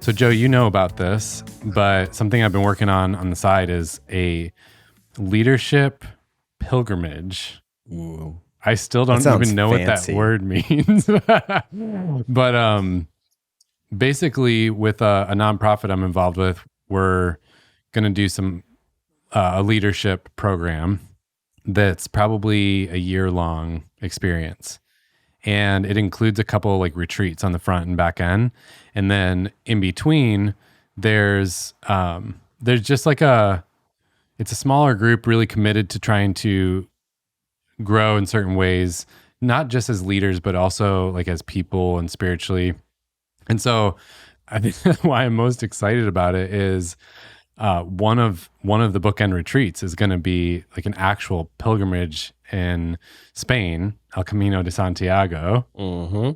So Joe, you know about this, but something I've been working on the side is a leadership pilgrimage. Ooh. I still don't even know fancy. what that word means. But basically with a nonprofit I'm involved with, we're going to do a leadership program that's probably a year-long experience. And it includes a couple like retreats on the front and back end. And then in between, there's just like it's a smaller group really committed to trying to grow in certain ways, not just as leaders, but also like as people and spiritually. And so I think why I'm most excited about it is one of the bookend retreats is going to be like an actual pilgrimage in Spain, El Camino de Santiago,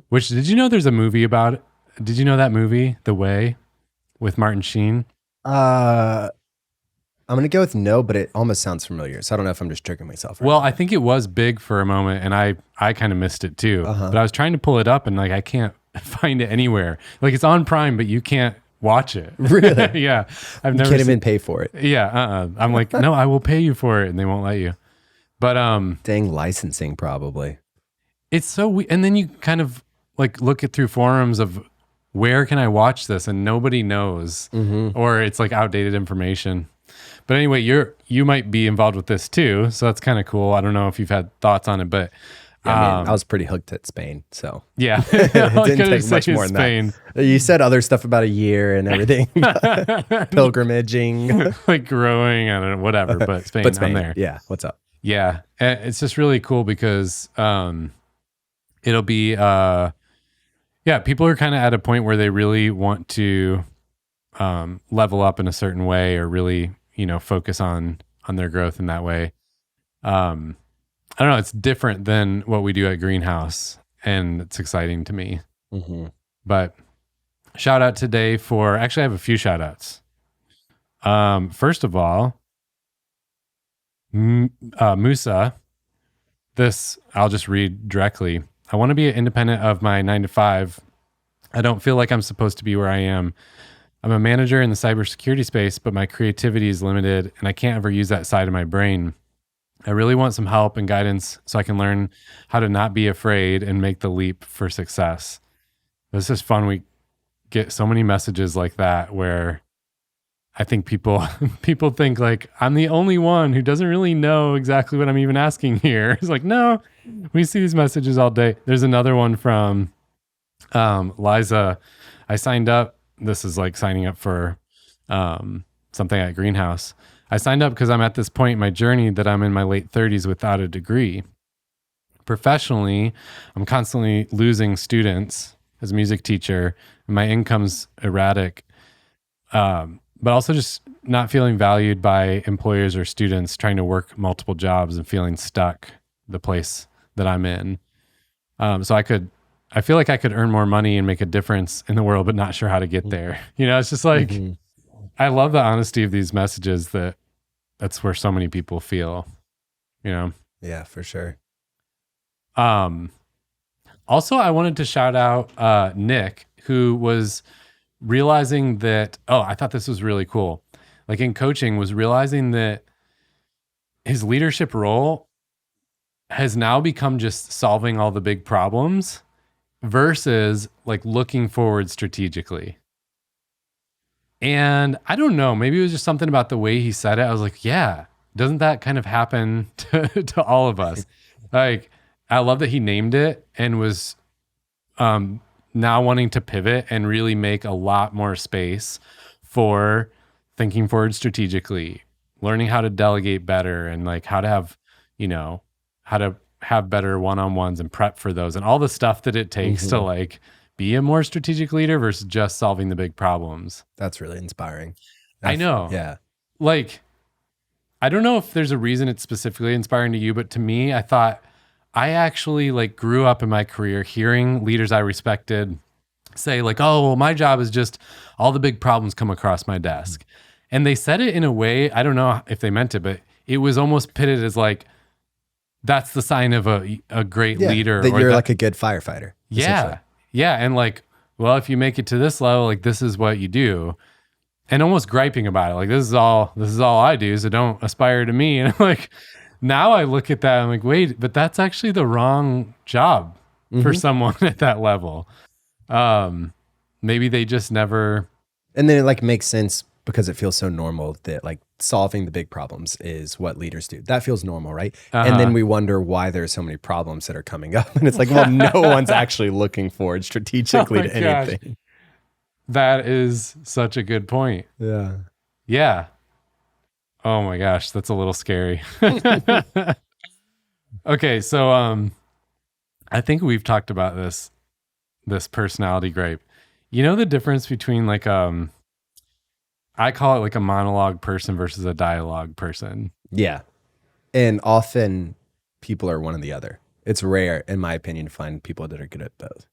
which, did you know there's a movie about it? Did you know that movie, The Way, with Martin Sheen? I'm going to go with no, but it almost sounds familiar. So I don't know if I'm just tricking myself. Well, I think it was big for a moment, and I kind of missed it too. But I was trying to pull it up, and like I can't find it anywhere. Like it's on Prime, but you can't watch it. Really? Yeah. You can't even pay for it. Yeah. I'm like, no, I will pay you for it, and they won't let you. But dang licensing probably. It's so weird. And then you kind of like look it through forums of where can I watch this, and nobody knows, or it's like outdated information. But anyway, you might be involved with this too, so that's kind of cool. I don't know if you've had thoughts on it, but I was pretty hooked at Spain, so yeah, it didn't take much more than Spain. That. You said other stuff about a year and everything, pilgrimaging, like growing, I don't know, whatever. But Spain, I'm there. Yeah, what's up? Yeah, it's just really cool because it'll be people are kind of at a point where they really want to level up in a certain way, or really focus on their growth in that way. I don't know, it's different than what we do at Greenhouse, and it's exciting to me. But shout out today actually I have a few shout outs. First of all, Musa, this I'll just read directly. I want to be independent of my 9 to 5. I don't feel like I'm supposed to be where I am. I'm a manager in the cybersecurity space, but my creativity is limited and I can't ever use that side of my brain. I really want some help and guidance so I can learn how to not be afraid and make the leap for success. This is fun. We get so many messages like that where I think people think like I'm the only one who doesn't really know exactly what I'm even asking here. It's like, no, we see these messages all day. There's another one from Liza. I signed up. This is like signing up for something at Greenhouse. I signed up because I'm at this point in my journey that I'm in my late 30s without a degree. Professionally, I'm constantly losing students as a music teacher, and my income's erratic. But also just not feeling valued by employers or students, trying to work multiple jobs and feeling stuck the place that I'm in. So I feel like I could earn more money and make a difference in the world, but not sure how to get there. It's just like, I love the honesty of these messages that's where so many people feel, Yeah, for sure. Also, I wanted to shout out Nick, who was realizing that, I thought this was really cool. Like in coaching, was realizing that his leadership role has now become just solving all the big problems versus like looking forward strategically. And I don't know, maybe it was just something about the way he said it. I was like, yeah, doesn't that kind of happen to all of us? Like, I love that he named it and was now wanting to pivot and really make a lot more space for thinking forward strategically, learning how to delegate better, and like how to have, how to have better one-on-ones and prep for those, and all the stuff that it takes to like be a more strategic leader versus just solving the big problems. That's really inspiring. I know. Yeah. Like, I don't know if there's a reason it's specifically inspiring to you, but to me, I thought I actually like grew up in my career hearing leaders I respected say like, oh, well, my job is just all the big problems come across my desk. And they said it in a way, I don't know if they meant it, but it was almost pitted as like, that's the sign of a great leader. That you're like a good firefighter. Yeah. Yeah. And like, well, if you make it to this level, like this is what you do. And almost griping about it. Like this is all I do, so don't aspire to me. And I'm like, now I look at that, I'm like, wait, but that's actually the wrong job for someone at that level. Maybe they just never. And then it like makes sense because it feels so normal that like solving the big problems is what leaders do. That feels normal, right? And then we wonder why there's so many problems that are coming up. And it's like, well, no one's actually looking forward strategically to anything. That is such a good point. Yeah. Yeah. Oh my gosh, that's a little scary. Okay, so I think we've talked about this personality gripe. You know the difference between like I call it like a monologue person versus a dialogue person. Yeah. And often people are one or the other. It's rare, in my opinion, to find people that are good at both.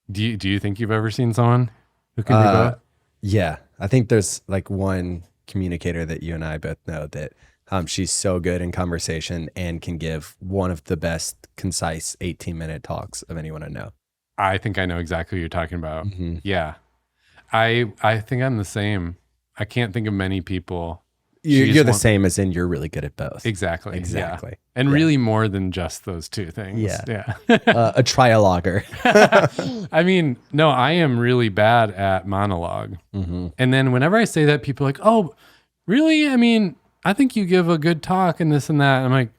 Do you think you've ever seen someone who can do both? Yeah. I think there's like one communicator that you and I both know that she's so good in conversation and can give one of the best concise 18-minute talks of anyone I know. I think I know exactly what you're talking about. Yeah. I think I'm the same. I can't think of many people. You're the same as in you're really good at both. Exactly. Yeah. Yeah. And really more than just those two things. Yeah. A trialoguer. I mean, no, I am really bad at monologue. And then whenever I say that, people are like, oh, really? I mean, I think you give a good talk and this and that. I'm like,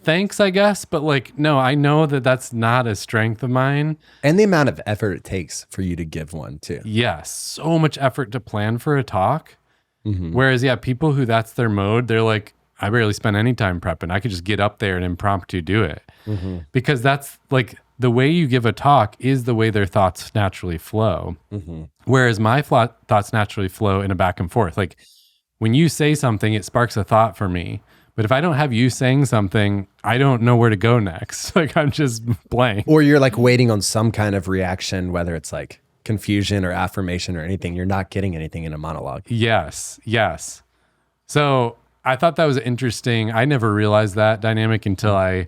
thanks, I guess. But like, no, I know that that's not a strength of mine. And the amount of effort it takes for you to give one too. Yes. So much effort to plan for a talk. Whereas, yeah, people who that's their mode, they're like, I barely spend any time prepping. I could just get up there and impromptu do it. Because that's like the way you give a talk is the way their thoughts naturally flow. Whereas my thoughts naturally flow in a back and forth. Like when you say something, it sparks a thought for me. But if I don't have you saying something, I don't know where to go next. Like I'm just blank. Or you're like waiting on some kind of reaction, whether it's like confusion or affirmation or anything. You're not getting anything in a monologue. Yes. So I thought that was interesting. I never realized that dynamic until I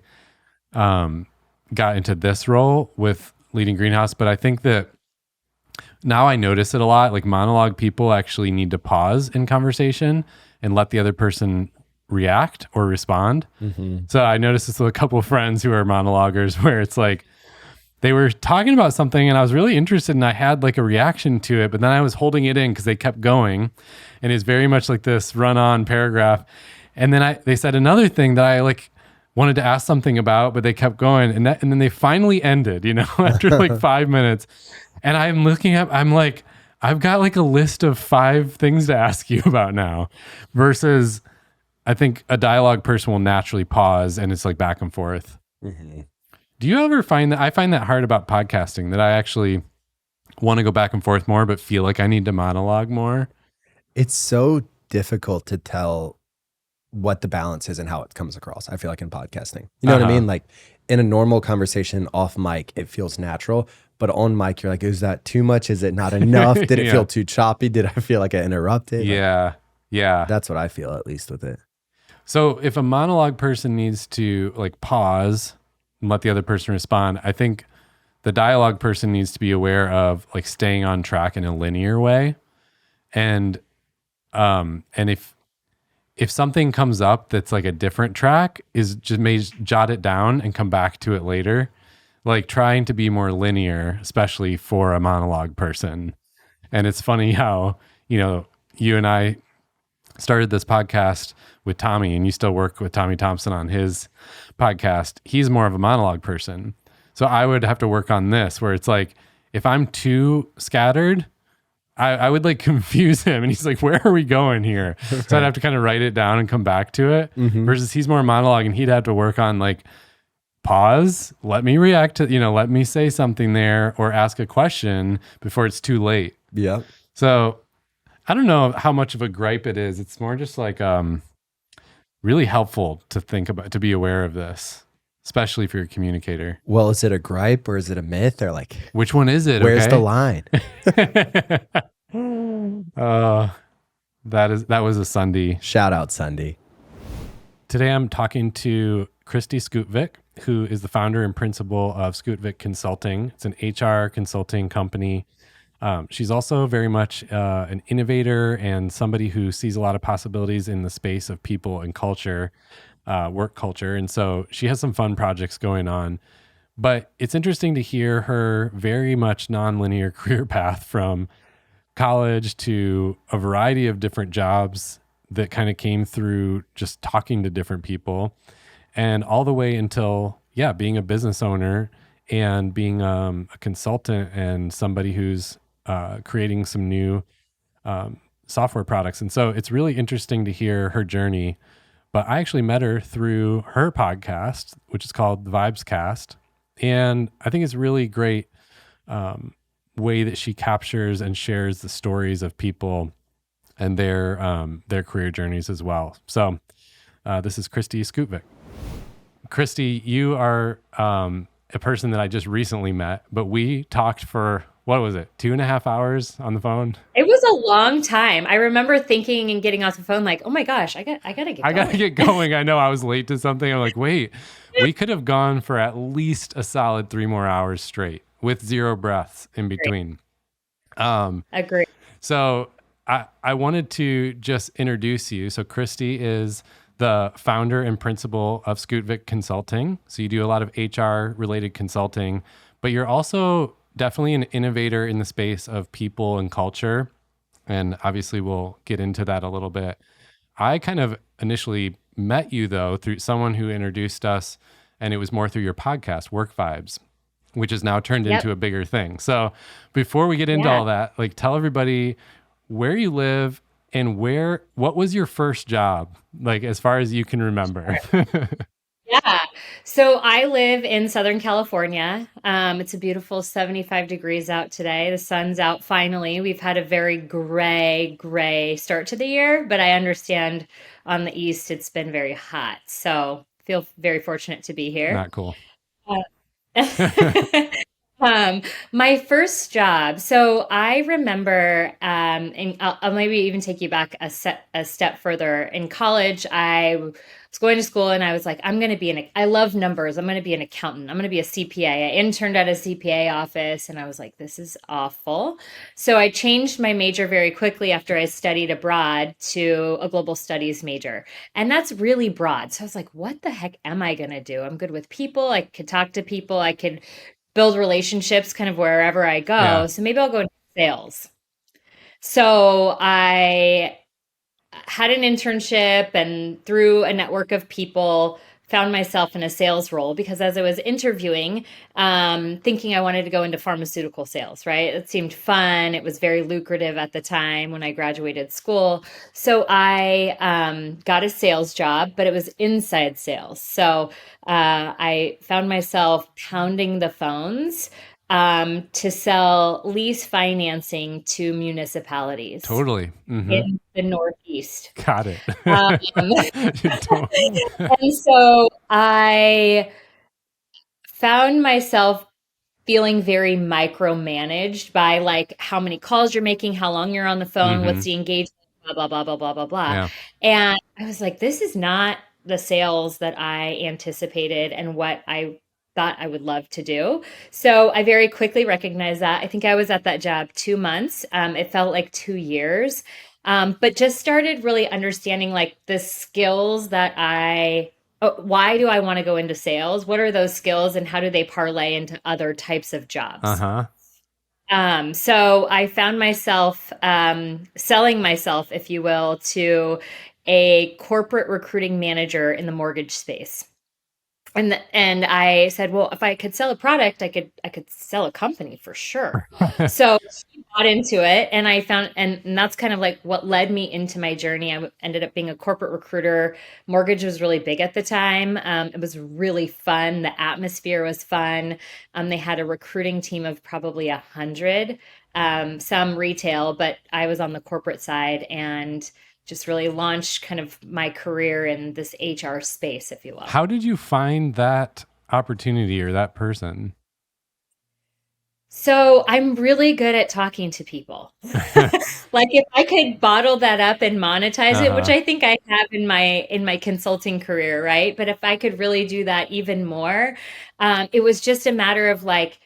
got into this role with leading Greenhouse. But I think that now I notice it a lot. Like monologue people actually need to pause in conversation and let the other person react or respond. So I noticed this with a couple of friends who are monologuers where it's like they were talking about something and I was really interested and I had like a reaction to it, but then I was holding it in because they kept going and it's very much like this run-on paragraph. And then they said another thing that I like wanted to ask something about, but they kept going and then they finally ended, after like 5 minutes. And I'm looking up, I'm like, I've got like a list of 5 things to ask you about now versus I think a dialogue person will naturally pause and it's like back and forth. Do you ever find that? I find that hard about podcasting, that I actually want to go back and forth more, but feel like I need to monologue more. It's so difficult to tell what the balance is and how it comes across. I feel like in podcasting, you know what I mean? Like in a normal conversation off mic, it feels natural, but on mic, you're like, is that too much? Is it not enough? Did it feel too choppy? Did I feel like I interrupted? Yeah. That's what I feel, at least with it. So if a monologue person needs to like pause and let the other person respond, I think the dialogue person needs to be aware of like staying on track in a linear way. And if something comes up that's like a different track, is just may jot it down and come back to it later. Like trying to be more linear, especially for a monologue person. And it's funny how, you and I started this podcast with Tommy, and you still work with Tommy Thompson on his podcast. He's more of a monologue person. So I would have to work on this where it's like, if I'm too scattered, I would like confuse him. And he's like, where are we going here? Okay. So I'd have to kind of write it down and come back to it versus he's more monologue and he'd have to work on like, pause, let me react to, let me say something there or ask a question before it's too late. Yeah. So I don't know how much of a gripe it is. It's more just like really helpful to think about, to be aware of this, especially if you're a communicator. Well, is it a gripe or is it a myth or like, which one is it? Where's the line? That was a Sunday. Shout out Sunday. Today I'm talking to Kristi Skutvik, who is the founder and principal of Skutvik Consulting. It's an HR consulting company. She's also very much an innovator and somebody who sees a lot of possibilities in the space of people and culture, work culture. And so she has some fun projects going on. But it's interesting to hear her very much nonlinear career path from college to a variety of different jobs that kind of came through just talking to different people, and all the way until, being a business owner and being a consultant and somebody who's creating some new software products. And so it's really interesting to hear her journey. But I actually met her through her podcast, which is called The Vibes Cast. And I think it's really great way that she captures and shares the stories of people and their career journeys as well. So this is Kristi Skutvik. Kristi, you are a person that I just recently met, but we talked for, what was it, 2.5 hours on the phone? It was a long time. I remember thinking and getting off the phone like, oh my gosh, I gotta get going. I gotta get going. I know I was late to something. I'm like, wait, we could have gone for at least a solid 3 more hours straight with 0 breaths in between. Agree. So I wanted to just introduce you. So Kristi is the founder and principal of Skutvik Consulting. So you do a lot of HR related consulting, but you're also definitely an innovator in the space of people and culture. And obviously we'll get into that a little bit. I kind of initially met you though through someone who introduced us, and it was more through your podcast, Work Vibes, which is now turned into a bigger thing. So before we get into all that, like, tell everybody where you live and what was your first job, like, as far as you can remember. Yeah. So I live in Southern California. It's a beautiful 75 degrees out today. The sun's out finally. We've had a very gray start to the year, but I understand on the east it's been very hot. So feel very fortunate to be here. Not cool. My first job. So I remember, and I'll maybe even take you back a step further. In college, I was going to school and I was like, I love numbers. I'm going to be an accountant. I'm going to be a CPA. I interned at a CPA office and I was like, this is awful. So I changed my major very quickly after I studied abroad to a global studies major. And that's really broad. So I was like, what the heck am I going to do? I'm good with people. I could talk to people. I could build relationships kind of wherever I go. Yeah. So maybe I'll go into sales. So I had an internship and through a network of people found myself in a sales role because as I was interviewing, thinking I wanted to go into pharmaceutical sales, right? It seemed fun. It was very lucrative at the time when I graduated school. So I got a sales job, but it was inside sales. So I found myself pounding the phones to sell lease financing to municipalities Totally. Mm-hmm. in the Northeast. Got it. And so I found myself feeling very micromanaged by like how many calls you're making, how long you're on the phone, what's the engagement, blah, blah, blah, blah, blah, blah, blah. Yeah. And I was like, this is not the sales that I anticipated and what I thought I would love to do. So I very quickly recognized that. I think I was at that job 2 months. It felt like 2 years, but just started really understanding like the skills that why do I want to go into sales? What are those skills and how do they parlay into other types of jobs? So I found myself selling myself, if you will, to a corporate recruiting manager in the mortgage space. And I said, well, if I could sell a product, I could sell a company for sure. So she got into it, and I found, and that's kind of like what led me into my journey. I ended up being a corporate recruiter. Mortgage was really big at the time. It was really fun. The atmosphere was fun. They had a recruiting team of probably 100, some retail, but I was on the corporate side and just really launched kind of my career in this HR space, if you will. How did you find that opportunity or that person? So I'm really good at talking to people. Like if I could bottle that up and monetize it, which Uh-huh. I think I have in my consulting career, right? But if I could really do that even more, it was just a matter of like,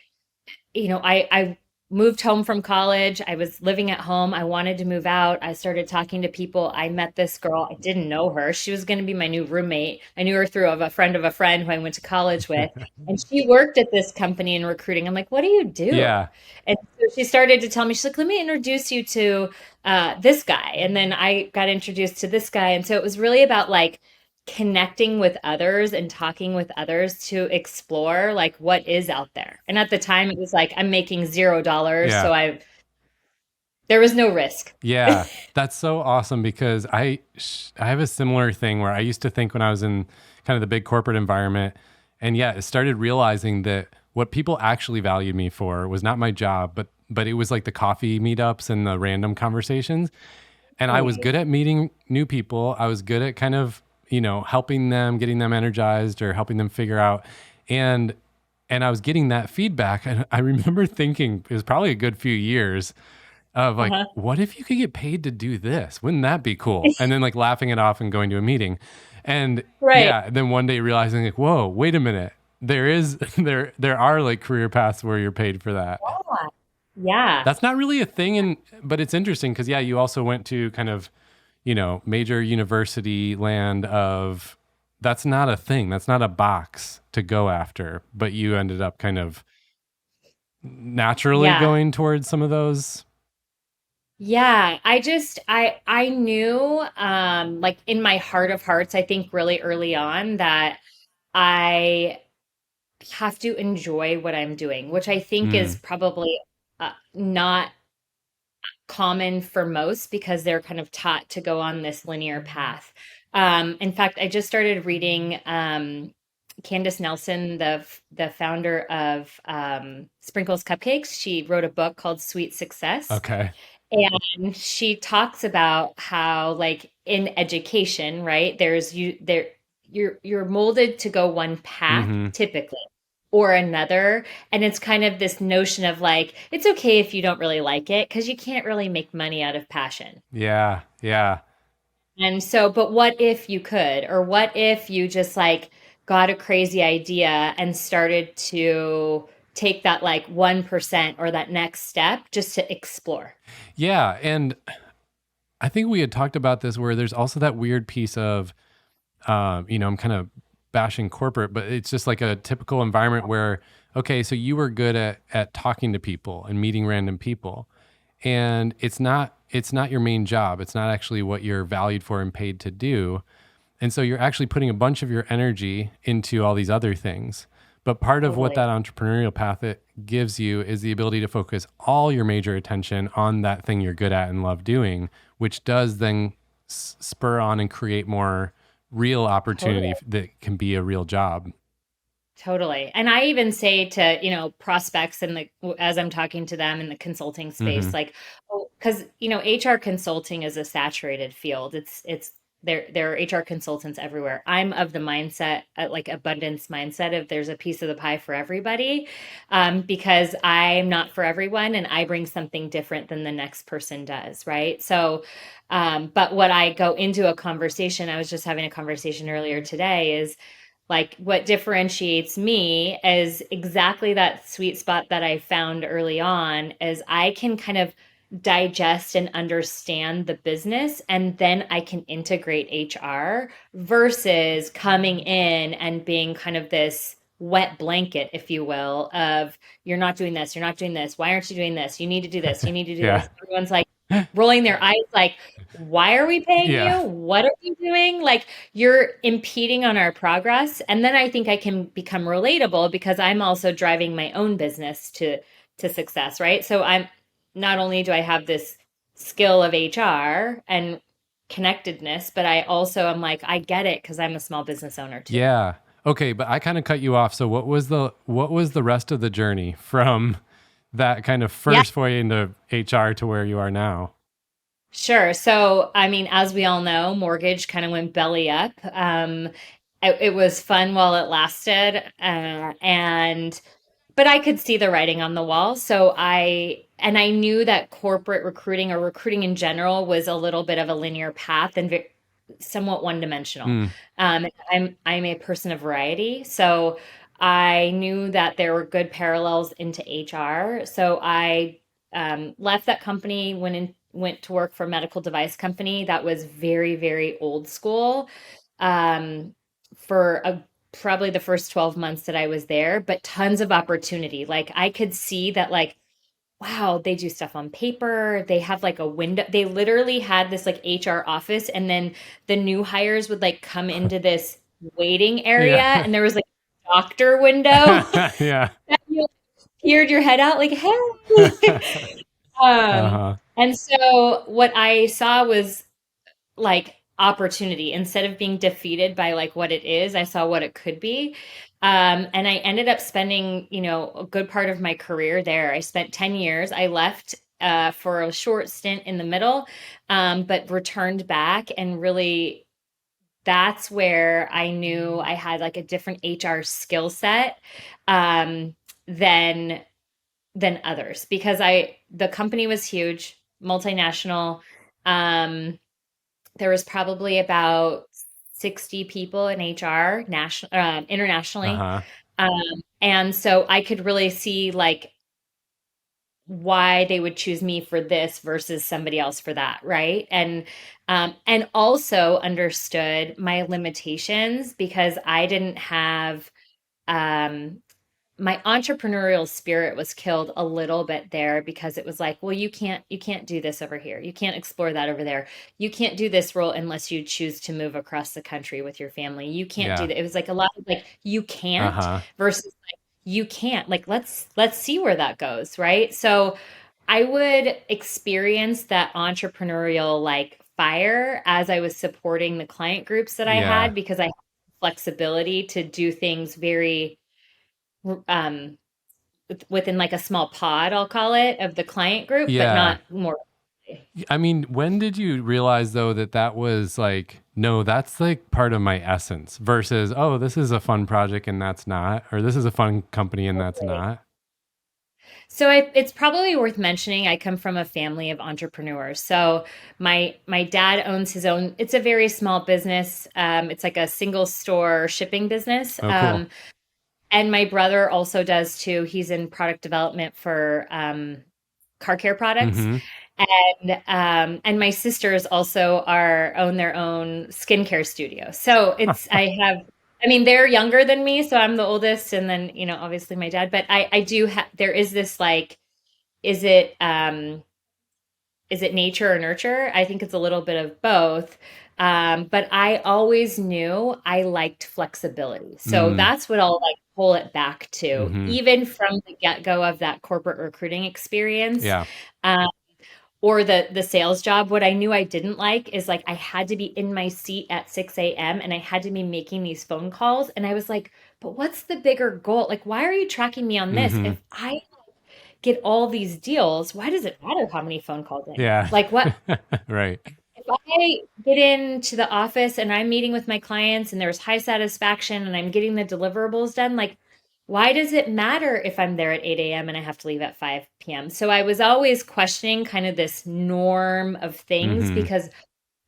I moved home from college. I was living at home. I wanted to move out. I started talking to people. I met this girl. I didn't know her. She was going to be my new roommate. I knew her through of a friend who I went to college with. And she worked at this company in recruiting. I'm like, what do you do? Yeah. And so she started to tell me, she's like, let me introduce you to this guy. And then I got introduced to this guy. And so it was really about like connecting with others and talking with others to explore like what is out there. And at the time it was like I'm making $0, Yeah. so there was no risk. Yeah, that's so awesome because I have a similar thing where I used to think when I was in kind of the big corporate environment, and yeah, I started realizing that what people actually valued me for was not my job, but it was like the coffee meetups and the random conversations. And I was Right. good at meeting new people. I was good at kind of, helping them, getting them energized or helping them figure out. And I was getting that feedback. And I remember thinking it was probably a good few years of like, Uh-huh. what if you could get paid to do this? Wouldn't that be cool? And then like laughing it off and going to a meeting. And Right. yeah, then one day realizing like, whoa, wait a minute. There is there are like career paths where you're paid for that. Yeah. Yeah. That's not really a thing but it's interesting because yeah, you also went to kind of, major university land of that's not a thing. That's not a box to go after, but you ended up kind of naturally Yeah. going towards some of those. Yeah, I knew like in my heart of hearts, I think really early on that I have to enjoy what I'm doing, which I think is Mm, probably not common for most because they're kind of taught to go on this linear path. In fact, I just started reading Candace Nelson, the founder of Sprinkles Cupcakes. She wrote a book called Sweet Success. okay. And she talks about how, like in education, right? You're molded to go one path Mhm. typically or another. And it's kind of this notion of like, it's okay if you don't really like it because you can't really make money out of passion. Yeah, yeah. And so, but what if you could, or what if you just like got a crazy idea and started to take that like 1% or that next step just to explore? Yeah, and I think we had talked about this where there's also that weird piece of, I'm kind of bashing corporate, but it's just like a typical environment where, okay, so you were good at talking to people and meeting random people, and it's not your main job. It's not actually what you're valued for and paid to do. And so you're actually putting a bunch of your energy into all these other things. But part of what Totally. that entrepreneurial path it gives you is the ability to focus all your major attention on that thing you're good at and love doing, which does then spur on and create more real opportunity Totally. that can be a real job. Totally. And I even say to, prospects and as I'm talking to them in the consulting space, Hmm. like, oh, because, HR consulting is a saturated field. There are HR consultants everywhere. I'm of the mindset, like abundance mindset of there's a piece of the pie for everybody, because I'm not for everyone and I bring something different than the next person does. Right. So, but what I go into a conversation, I was just having a conversation earlier today is, like what differentiates me is exactly that sweet spot that I found early on is I can kind of digest and understand the business and then I can integrate HR versus coming in and being kind of this wet blanket, if you will, of you're not doing this, you're not doing this, why aren't you doing this? You need to do this, you need to do Yeah. this. Everyone's like rolling their eyes like, why are we paying Yeah. you? What are you doing? Like you're impeding on our progress. And then I think I can become relatable because I'm also driving my own business to success, right? So I'm not only do I have this skill of HR and connectedness, but I also am like, I get it because I'm a small business owner too. Yeah. Okay, but I kind of cut you off. So what was the rest of the journey from that kind of Yeah, first foray into HR to where you are now? sure. So, I mean, as we all know, mortgage kind of went belly up. It was fun while it lasted. And but I could see the writing on the wall. And I knew that corporate recruiting or recruiting in general was a little bit of a linear path and somewhat one dimensional. Mm. I'm a person of variety. So I knew that there were good parallels into HR. So I left that company, went to work for a medical device company that was very, very old school um, for probably the first 12 months that I was there, but tons of opportunity. Like I could see that like, wow, they do stuff on paper. They have like a window. They literally had this like HR office, and then the new hires would like come into this waiting area, Yeah. and there was like a doctor window. Yeah. And you peered your head out like, hey. Uh-huh. And so what I saw was like opportunity instead of being defeated by like what it is. I saw what it could be. And I ended up spending, a good part of my career there. I spent 10 years. I left for a short stint in the middle, but returned back, and really that's where I knew I had like a different HR skill set than others, because the company was huge, multinational. Um, there was probably about 60 people in HR internationally. Uh-huh. And so I could really see like why they would choose me for this versus somebody else for that, right? And also understood my limitations, because I didn't have um my entrepreneurial spirit was killed a little bit there, because it was like, well, you can't do this over here, you can't explore that over there, you can't do this role unless you choose to move across the country with your family, you can't do Yeah. that. It was like a lot of like, you can't Uh-huh. versus like, you can't, like, let's see where that goes, right? So I would experience that entrepreneurial like fire as I was supporting the client groups that I Yeah. had, because I had flexibility to do things very um within like a small pod, I'll call it, of the client group, but Yeah. not more. I mean, when did you realize though that that was like, no, that's like part of my essence versus, oh, this is a fun project and that's not, or this is a fun company and that's not? So it's probably worth mentioning. I come from a family of entrepreneurs. So my dad owns his own. It's a very small business. It's like a single store shipping business. Oh, cool. And my brother also does too. He's in product development for car care products. Mm-hmm. And my sisters also own their own skincare studio. So I mean, they're younger than me, so I'm the oldest, and then, obviously my dad, but I do have, there is this like, is it, is it nature or nurture? I think it's a little bit of both. But I always knew I liked flexibility. So Mm. that's what I'll like pull it back to, Mm-hmm. even from the get-go of that corporate recruiting experience. Yeah. Um, or the sales job. What I knew I didn't like is like I had to be in my seat at 6 a.m. and I had to be making these phone calls. And I was like, but what's the bigger goal? Like, why are you tracking me on this? Mm-hmm. If I get all these deals, why does it matter how many phone calls I make? Yeah. Like, what Right. if I get into the office and I'm meeting with my clients and there's high satisfaction and I'm getting the deliverables done? Like, why does it matter if I'm there at 8 a.m. and I have to leave at 5 p.m.? So I was always questioning kind of this norm of things, Mm-hmm. because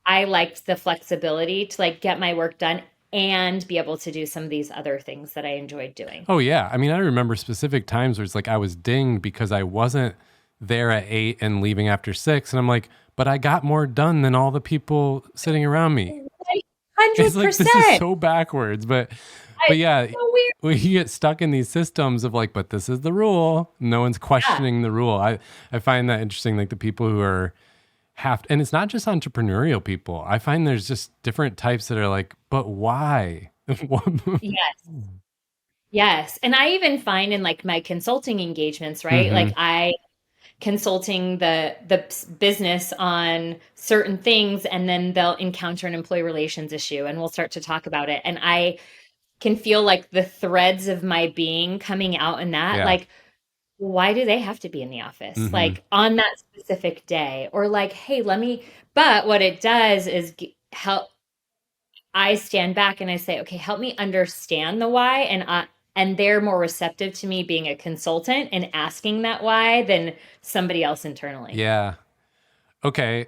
I liked the flexibility to like get my work done and be able to do some of these other things that I enjoyed doing. Oh yeah. I mean, I remember specific times where it's like I was dinged because I wasn't there at 8 and leaving after 6. And I'm like, but I got more done than all the people sitting around me. It's like this is 100%. so backwards, but It's yeah, so weird. when you get stuck in these systems of like, but this is the rule. No one's Yeah. questioning the rule. I find that interesting. Like the people who are and it's not just entrepreneurial people. I find there's just different types that are like, but why? Yes. Yes. And I even find in like my consulting engagements, right? Mm-hmm. Like I consulting the business on certain things, and then they'll encounter an employee relations issue and we'll start to talk about it. And I can feel like the threads of my being coming out in that, Yeah. like, why do they have to be in the office? Mm-hmm. Like on that specific day, or like, hey, but what it does is help. I stand back and I say, okay, help me understand the why, and they're more receptive to me being a consultant and asking that why than somebody else internally. Yeah. Okay.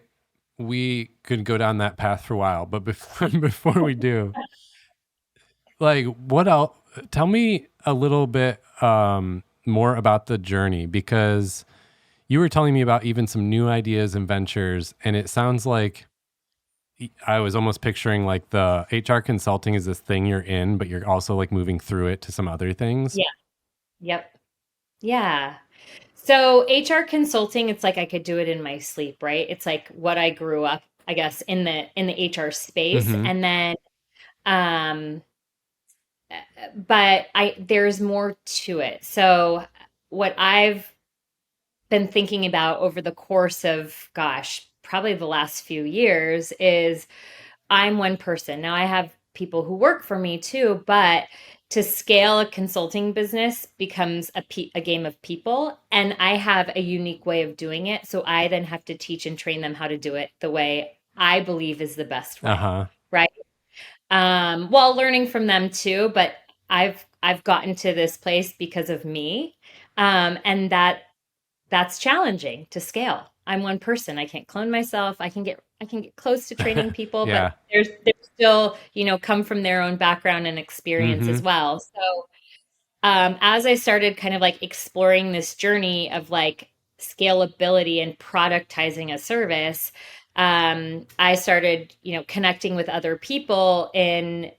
We could go down that path for a while, but before we do, like, what else? Tell me a little bit more about the journey, because you were telling me about even some new ideas and ventures, and it sounds like I was almost picturing like the HR consulting is this thing you're in, but you're also like moving through it to some other things. Yeah. Yep. Yeah. So HR consulting, it's like I could do it in my sleep, right? It's like what I grew up, I guess, in the HR space. Mm-hmm. And then um but I there's more to it. So what I've been thinking about over the course of, gosh, probably the last few years is I'm one person. Now I have people who work for me too, but to scale a consulting business becomes a game of people. And I have a unique way of doing it. So I then have to teach and train them how to do it the way I believe is the best way. Uh-huh. Right. While learning from them too, but I've gotten to this place because of me. And that's challenging to scale. I'm one person. I can't clone myself. I can get close to training people, Yeah. but there's still, come from their own background and experience Mm-hmm. as well. So as I started kind of like exploring this journey of like scalability and productizing a service, I started, connecting with other people in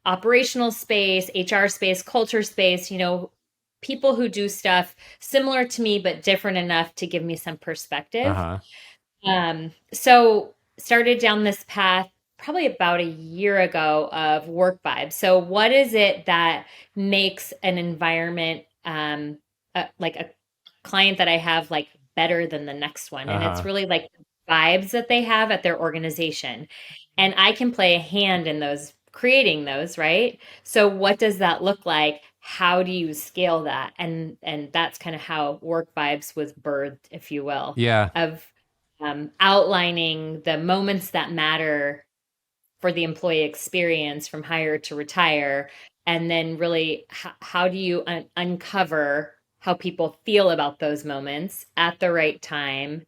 operational space, HR space, culture space, people who do stuff similar to me but different enough to give me some perspective. Uh-huh. So started down this path probably about a year ago of work vibes. So what is it that makes an environment like a client that I have like better than the next one? And it's Uh-huh. really like the vibes that they have at their organization. And I can play a hand in those creating those, right? So what does that look like? How do you scale that? And that's kind of how work vibes was birthed, if you will, Yeah. of outlining the moments that matter for the employee experience from hire to retire. And then really, how do you uncover how people feel about those moments at the right time,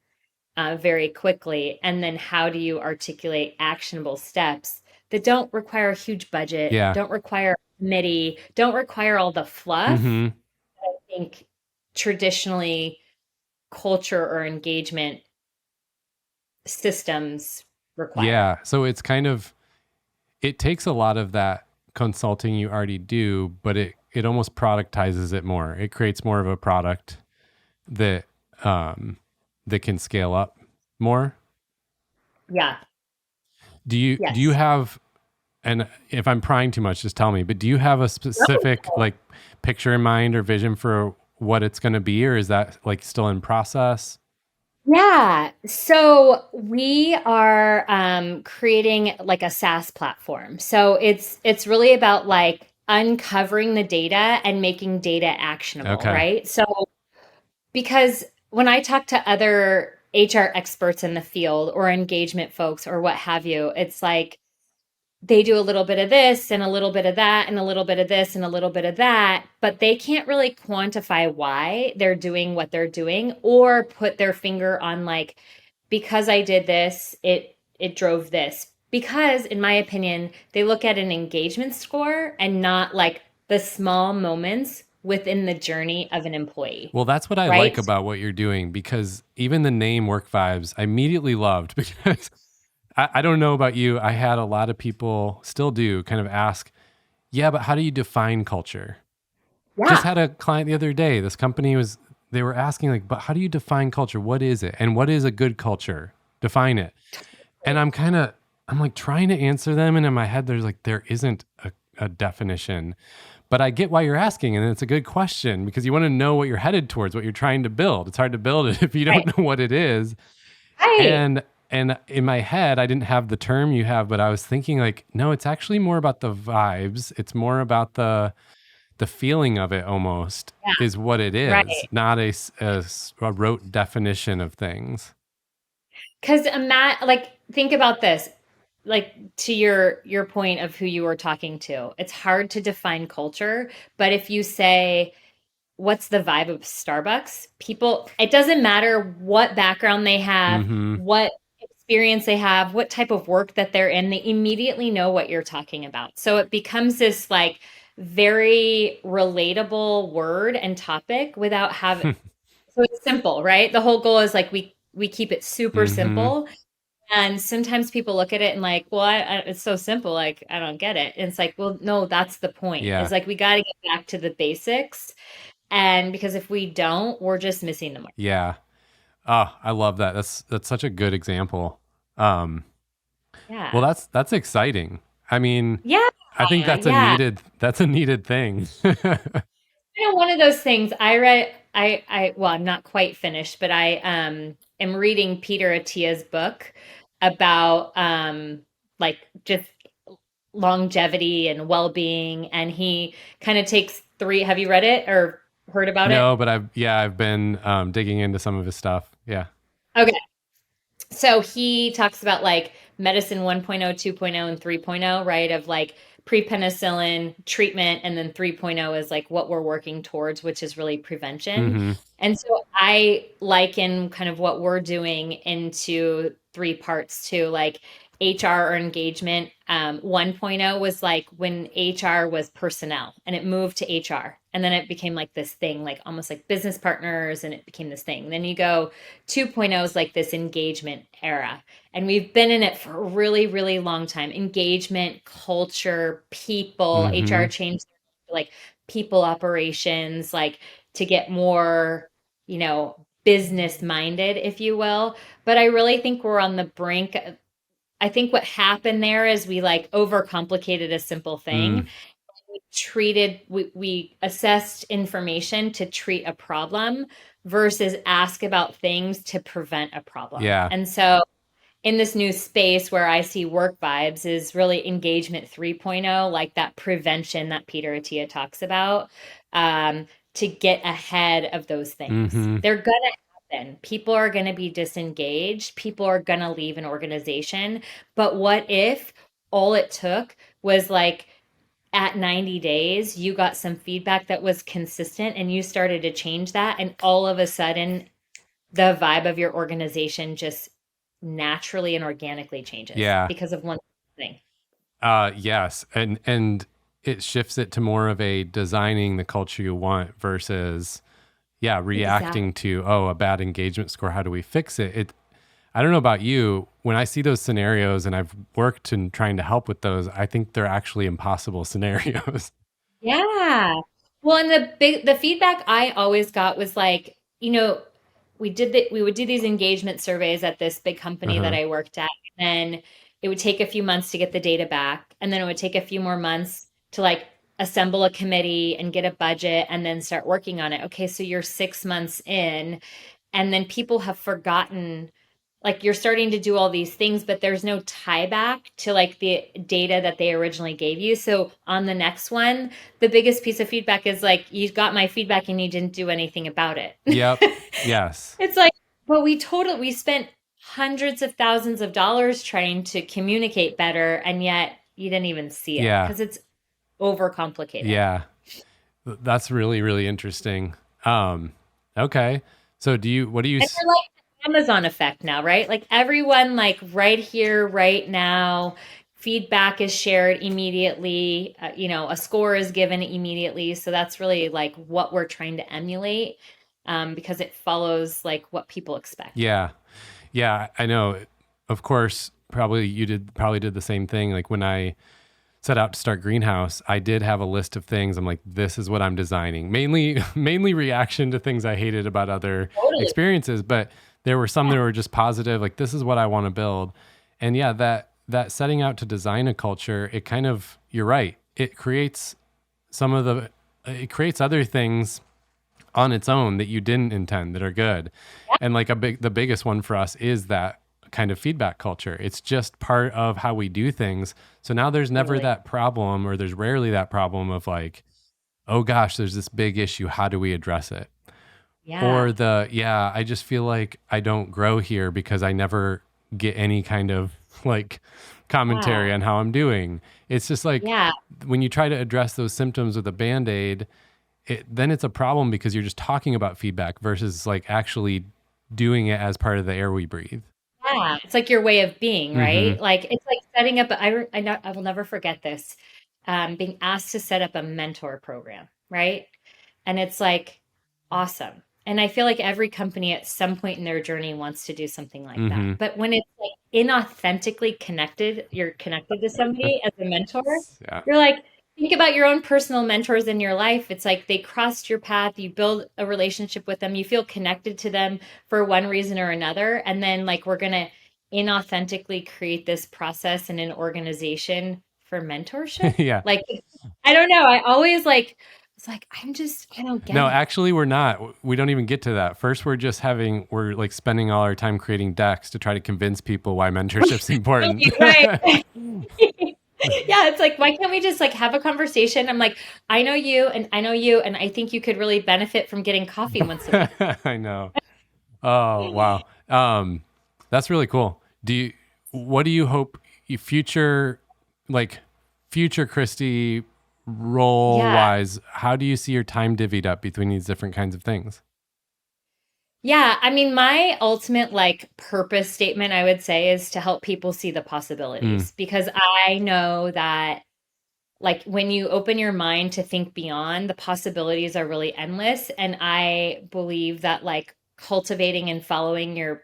very quickly? And then how do you articulate actionable steps that don't require a huge budget, Yeah. don't require a committee, don't require all the fluff? Mm-hmm. I think traditionally culture or engagement systems require. Yeah. So it's kind of, it takes a lot of that consulting you already do, but it almost productizes it more. It creates more of a product that that can scale up more. Yeah. Do you Yes. have, and if I'm prying too much, just tell me, but do you have a specific like picture in mind or vision for what it's going to be, or is that like still in process? Yeah. So we are creating like a SaaS platform. So it's really about like uncovering the data and making data actionable, Okay. right? So because when I talk to other HR experts in the field or engagement folks or what have you, it's like they do a little bit of this and a little bit of that and a little bit of this and a little bit of that, but they can't really quantify why they're doing what they're doing or put their finger on like, because I did this, it drove this. Because in my opinion, they look at an engagement score and not like the small moments within the journey of an employee, Well, that's what I like right? about what you're doing, because even the name Work Vibes, I immediately loved because I don't know about you. I had a lot of people still do kind of ask, yeah, but how do you define culture? Just Yeah. had a client the other day. This company they were asking like, but how do you define culture? What is it? And what is a good culture? Define it. And I'm like trying to answer them. And in my head, there isn't a definition, but I get why you're asking. And it's a good question because you want to know what you're headed towards, what you're trying to build. It's hard to build it if you Right. don't know what it is. Right. And in my head, I didn't have the term you have, but I was thinking like, no, it's actually more about the vibes. It's more about the feeling of it almost Yeah. is what it is, Right. not a rote definition of things. Because like think about this. like to your point of who you were talking to, it's hard to define culture, but if you say what's the vibe of Starbucks, people, it doesn't matter what background they have, Mm-hmm. what experience they have, what type of work that they're in, they immediately know what you're talking about. So it becomes this like very relatable word and topic without having, so it's simple, right? The whole goal is like we keep it super Mm-hmm. simple. And sometimes people look at it and like, well, it's so simple, like I don't get it. And it's like, well, no, that's the point. Yeah. Is like we got to get back to the basics, and because if we don't, we're just missing the mark. Yeah. Oh, I love that. That's such a good example. Um, well, Yeah. that's exciting. I mean, Yeah. I think Yeah. that's a needed thing. One of those things I read, well, I'm not quite finished, but I am reading Peter Attia's book about like just longevity and well-being, and he kind of takes three, have you read it or heard about it? No, but I've been digging into some of his stuff. Yeah. Okay. So he talks about like medicine 1.0, 2.0, and 3.0, right? Of like pre-penicillin treatment, and then 3.0 is like what we're working towards, which is really prevention. Mm-hmm. And so I liken kind of what we're doing into three parts too, like HR or engagement. 1.0 was like when HR was personnel and it moved to HR. And then it became like this thing, like almost like business partners, and it became this thing. Then you go 2.0 is like this engagement era. And we've been in it for a really, really long time. Engagement, culture, people, Mm-hmm. HR changed like people operations, like to get more, business minded, if you will. But I really think we're on the brink. I think what happened there is we like overcomplicated a simple Mm. thing. We assessed information to treat a problem versus ask about things to prevent a problem. Yeah. And so in this new space where I see work vibes is really engagement 3.0, like that prevention that Peter Attia talks about, to get ahead of those things. Mm-hmm. They're going to happen. People are going to be disengaged. People are going to leave an organization. But what if all it took was like at 90 days, you got some feedback that was consistent and you started to change that, and all of a sudden the vibe of your organization just naturally and organically changes Yeah. because of one thing. Yes. And it shifts it to more of a designing the culture you want versus Exactly. reacting to, oh, a bad engagement score. How do we fix it? I don't know about you. When I see those scenarios and I've worked in trying to help with those, I think they're actually impossible scenarios. Yeah. Well, and the feedback I always got was like, we would do these engagement surveys at this big company that Uh-huh. I worked at, and then it would take a few months to get the data back, and then it would take a few more months to like assemble a committee and get a budget and then start working on it. Okay, so you're 6 months in, and then people have forgotten, like you're starting to do all these things, but there's no tie back to like the data that they originally gave you. So on the next one, the biggest piece of feedback is like, you got my feedback and you didn't do anything about it. Yep. Yes. It's like, but we spent hundreds of thousands of dollars trying to communicate better, and yet you didn't even see it Yeah. because it's overcomplicated. Yeah. That's really, really interesting. Okay. So what do you, And you're like the Amazon effect now, right? Like everyone, like right here, right now, feedback is shared immediately. A score is given immediately. So that's really like what we're trying to emulate, because it follows like what people expect. yeah. Yeah, I know. Of course, probably did the same thing. Like when I set out to start Greenhouse, I did have a list of things. I'm like, this is what I'm designing. Mainly reaction to things I hated about other Totally. experiences, but there were some Yeah. that were just positive, like this is what I want to build. And yeah, that setting out to design a culture, it kind of, you're right. It creates other things on its own that you didn't intend that are good. And like the biggest one for us is that kind of feedback culture. It's just part of how we do things. So now there's never Totally. that problem, or there's rarely that problem of like, oh gosh, there's this big issue. How do we address it? Yeah. Or I just feel like I don't grow here because I never get any kind of like commentary on how I'm doing. It's just like Yeah. when you try to address those symptoms with a Band-Aid, then it's a problem because you're just talking about feedback versus like actually doing it as part of the air we breathe. Yeah, it's like your way of being, right? Mm-hmm. Like it's like setting up. I will never forget this. Being asked to set up a mentor program, right? And it's like awesome. And I feel like every company at some point in their journey wants to do something like that. Mm-hmm. But when it's like inauthentically connected, you're connected to somebody as a mentor, Yeah. you're like, think about your own personal mentors in your life. It's like they crossed your path, you build a relationship with them, you feel connected to them for one reason or another. And then, like, we're going to inauthentically create this process in an organization for mentorship. Yeah. Like, I don't know. I always like, it's like, I don't get No, it. actually, we're not. We don't even get to that. First, we're like spending all our time creating decks to try to convince people why mentorship's important. Right. Yeah, it's like, why can't we just like have a conversation? I'm like, I know you and I know you, and I think you could really benefit from getting coffee once a week. I know. Oh, wow. That's really cool. What do you hope future Kristi role Yeah. wise, how do you see your time divvied up between these different kinds of things? Yeah, I mean, my ultimate like purpose statement, I would say, is to help people see the possibilities because I know that like when you open your mind to think beyond, the possibilities are really endless. And I believe that like cultivating and following your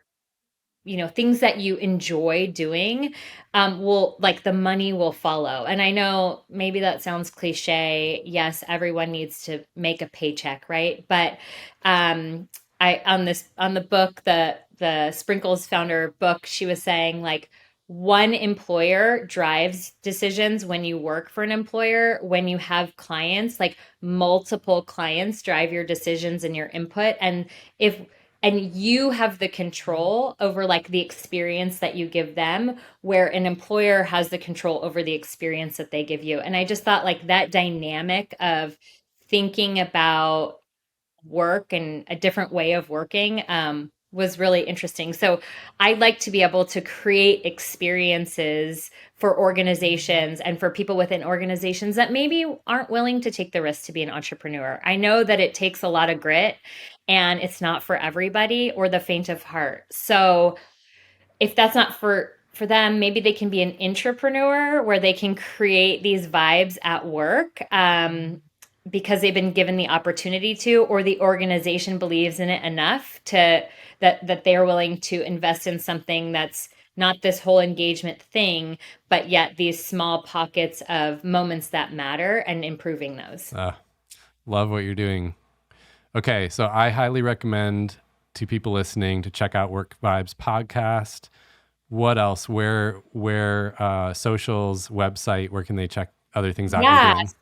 things that you enjoy doing will like the money will follow. And I know maybe that sounds cliche. Yes, everyone needs to make a paycheck, right? But I on the book, the Sprinkles founder book, she was saying like one employer drives decisions when you work for an employer. When you have clients, like multiple clients drive your decisions and your input. If and you have the control over like the experience that you give them, where an employer has the control over the experience that they give you. And I just thought like that dynamic of thinking about work and a different way of working was really interesting. So I'd like to be able to create experiences for organizations and for people within organizations that maybe aren't willing to take the risk to be an entrepreneur. I know that it takes a lot of grit and it's not for everybody or the faint of heart. So if that's not for them, maybe they can be an intrapreneur where they can create these vibes at work because they've been given the opportunity to, or the organization believes in it enough to that they are willing to invest in something that's not this whole engagement thing, but yet these small pockets of moments that matter and improving those. Love what you're doing. Okay, so I highly recommend to people listening to check out Work Vibes podcast. What else? Where socials, website, where can they check other things out you're doing? So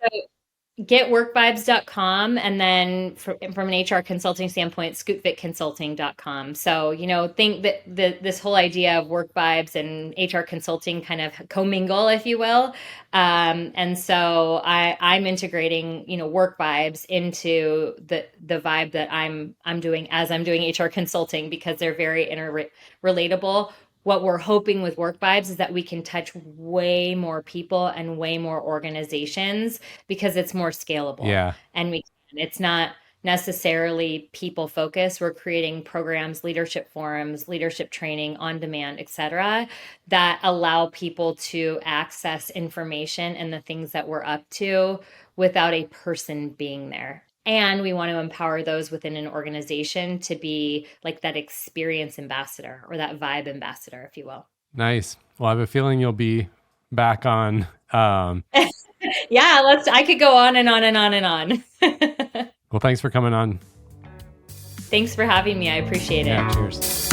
getworkvibes.com, and then from an HR consulting standpoint, skutvik So, think that this whole idea of work vibes and HR consulting kind of commingle, if you will. And so I'm integrating, work vibes into the vibe that I'm doing as I'm doing HR consulting because they're very interrelatable. What we're hoping with Work Vibes is that we can touch way more people and way more organizations because it's more scalable. Yeah. And it's not necessarily people focused. We're creating programs, leadership forums, leadership training on demand, et cetera, that allow people to access information and the things that we're up to without a person being there. And we want to empower those within an organization to be like that experience ambassador or that vibe ambassador, if you will. Nice. Well, I have a feeling you'll be back on. Yeah, I could go on and on and on and on. Well, thanks for coming on. Thanks for having me. I appreciate it. Yeah, cheers.